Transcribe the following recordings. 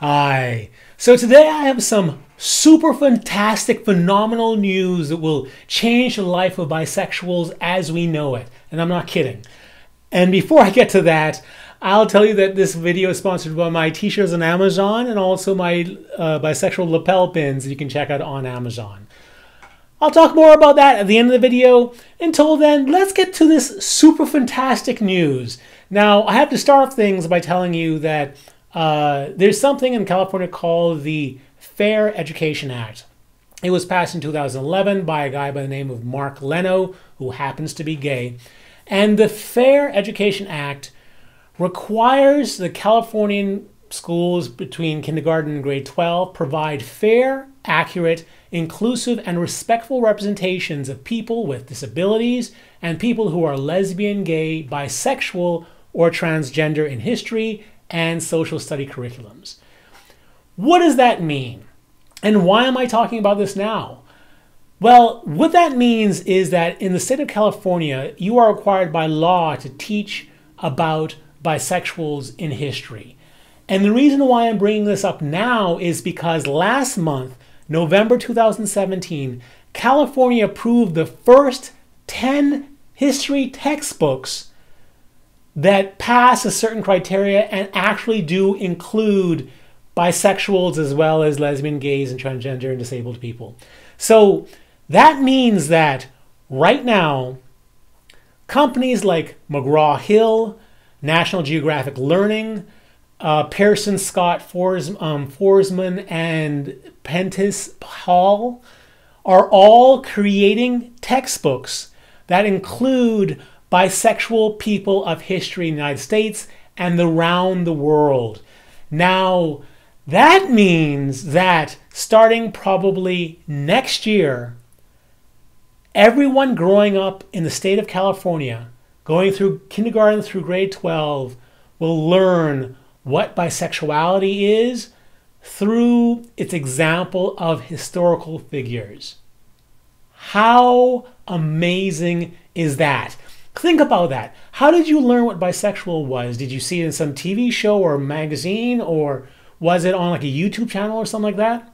Hi. So today I have some super fantastic, phenomenal news that will change the life of bisexuals as we know it. And I'm not kidding. And before I get to that, I'll tell you that this video is sponsored by my t-shirts on Amazon and also my bisexual lapel pins that you can check out on Amazon. I'll talk more about that at the end of the video. Until then, let's get to this super fantastic news. Now, I have to start off things by telling you that there's something in California called the Fair Education Act. It was passed in 2011 by a guy by the name of Mark Leno, who happens to be gay. And the Fair Education Act requires the Californian schools between kindergarten and grade 12 provide fair, accurate, inclusive, and respectful representations of people with disabilities and people who are lesbian, gay, bisexual, or transgender in history and social study curriculums. What does that mean? And why am I talking about this now? Well, what that means is that in the state of California, you are required by law to teach about bisexuals in history. And the reason why I'm bringing this up now is because last month, November 2017, California approved the first 10 history textbooks that pass a certain criteria and actually do include bisexuals as well as lesbian, gays, and transgender and disabled people. So that means that right now, companies like McGraw-Hill, National Geographic Learning, Pearson Scott Forsman, and Prentice Hall are all creating textbooks that include bisexual people of history in the United States and around the world. Now, that means that starting probably next year, everyone growing up in the state of California, going through kindergarten through grade 12, will learn what bisexuality is through its example of historical figures. How amazing is that? Think about that. How did you learn what bisexual was? Did you see it in some TV show or magazine, or was it on like a YouTube channel or something like that?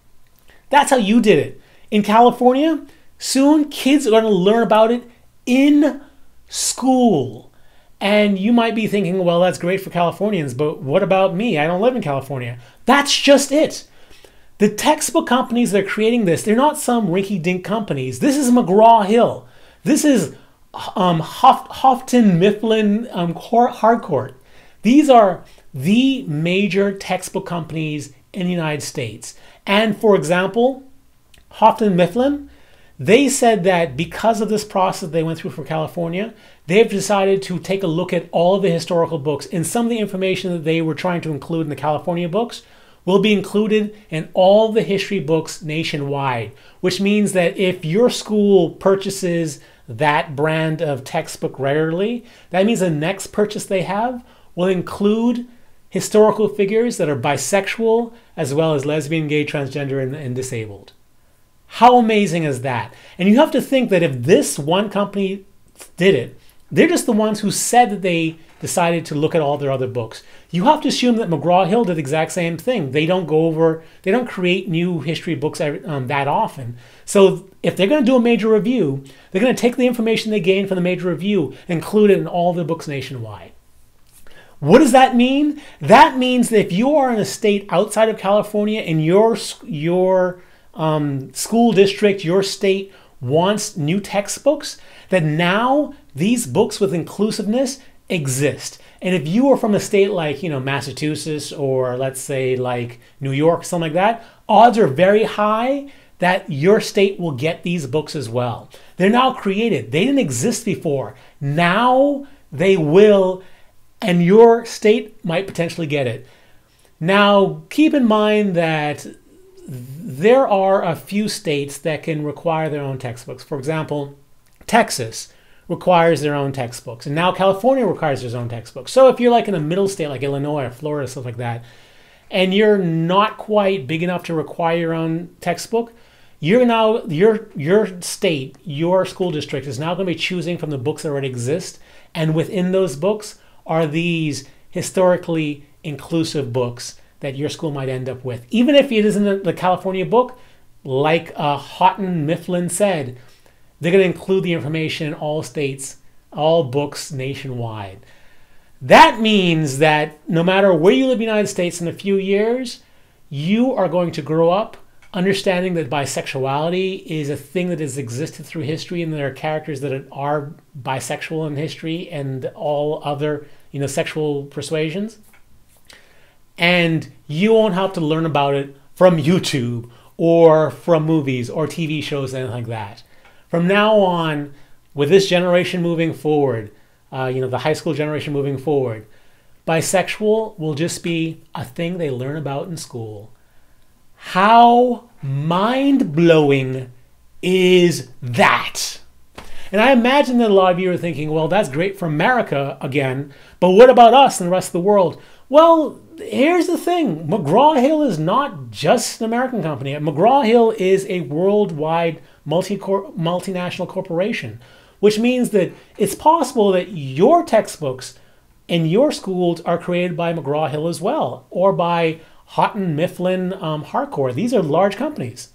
That's how you did it. In California, soon kids are going to learn about it in school. And you might be thinking, well, that's great for Californians, but what about me? I don't live in California. That's just it. The textbook companies that are creating this, they're not some rinky-dink companies. This is McGraw-Hill. This is Houghton Mifflin Harcourt. These are the major textbook companies in the United States. And for example, Houghton Mifflin, they said that because of this process they went through for California, they've decided to take a look at all of the historical books, and some of the information that they were trying to include in the California books will be included in all the history books nationwide, which means that if your school purchases that brand of textbook regularly, that means the next purchase they have will include historical figures that are bisexual as well as lesbian, gay, transgender, and disabled. How amazing is that? And you have to think that if this one company did it, they're just the ones who said that they decided to look at all their other books. You have to assume that McGraw-Hill did the exact same thing. They don't create new history books that often. So if they're going to do a major review, they're going to take the information they gain from the major review, include it in all the books nationwide. What does that mean? That means that if you are in a state outside of California and your school district, your state wants new textbooks, that now these books with inclusiveness exist. And if you are from a state like, Massachusetts, or let's say like New York, something like that, odds are very high that your state will get these books as well. They're now created. They didn't exist before. Now they will, and your state might potentially get it. Now, keep in mind that there are a few states that can require their own textbooks. For example, Texas requires their own textbooks, and now California requires their own textbooks. So if you're like in a middle state like Illinois or Florida, stuff like that, and you're not quite big enough to require your own textbook, your state, your school district is now going to be choosing from the books that already exist, and within those books are these historically inclusive books that your school might end up with. Even if it isn't the California book, like Houghton Mifflin said, they're going to include the information in all states, all books nationwide. That means that no matter where you live in the United States in a few years, you are going to grow up understanding that bisexuality is a thing that has existed through history, and there are characters that are bisexual in history and all other, sexual persuasions. And you won't have to learn about it from YouTube or from movies or TV shows, anything like that. From now on, with this generation moving forward, the high school generation moving forward, bisexual will just be a thing they learn about in school. How mind-blowing is that? And I imagine that a lot of you are thinking, well, that's great for America again, but what about us and the rest of the world? Well, here's the thing. McGraw-Hill is not just an American company. McGraw-Hill is a worldwide multinational corporation, which means that it's possible that your textbooks in your schools are created by McGraw-Hill as well, or by Houghton Mifflin Harcourt. These are large companies.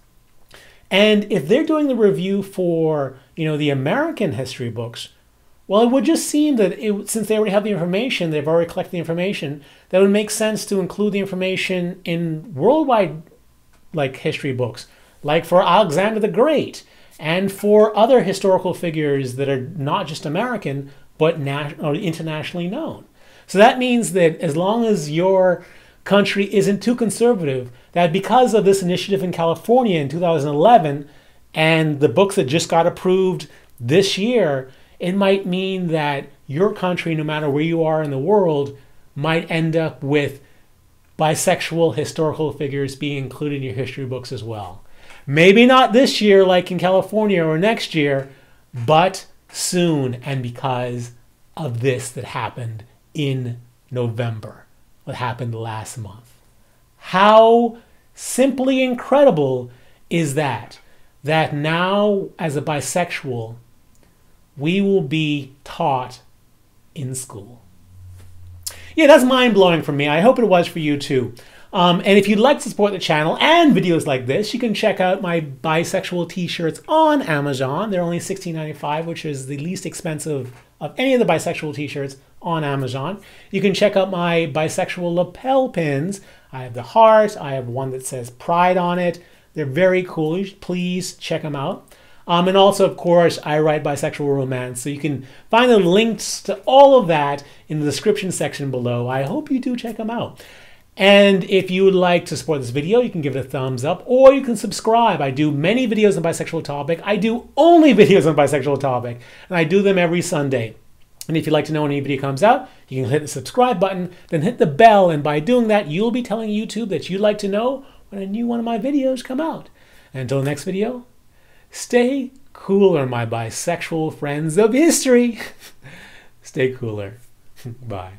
And if they're doing the review for, the American history books, well, it would just seem that since they already have the information, they've already collected the information, that would make sense to include the information in worldwide history books, like for Alexander the Great and for other historical figures that are not just American, but internationally known. So that means that as long as your country isn't too conservative, that because of this initiative in California in 2011 and the books that just got approved this year, it might mean that your country, no matter where you are in the world, might end up with bisexual historical figures being included in your history books as well. Maybe not this year like in California or next year, but soon, and because of this that happened in November, what happened last month. How simply incredible is that now as a bisexual, we will be taught in school. Yeah, that's mind-blowing for me. I hope it was for you too. And if you'd like to support the channel and videos like this, you can check out my bisexual t-shirts on Amazon. They're only $16.95, which is the least expensive of any of the bisexual t-shirts on Amazon. You can check out my bisexual lapel pins. I have the heart. I have one that says Pride on it. They're very cool. Please check them out. And also, of course, I write bisexual romance. So you can find the links to all of that in the description section below. I hope you do check them out. And if you would like to support this video, you can give it a thumbs up, or you can subscribe. I do many videos on bisexual topic. I do only videos on bisexual topic, and I do them every Sunday. And if you'd like to know when any video comes out, you can hit the subscribe button, then hit the bell, and by doing that, you'll be telling YouTube that you'd like to know when a new one of my videos come out. And until the next video, stay cooler, my bisexual friends of history. Stay cooler. Bye.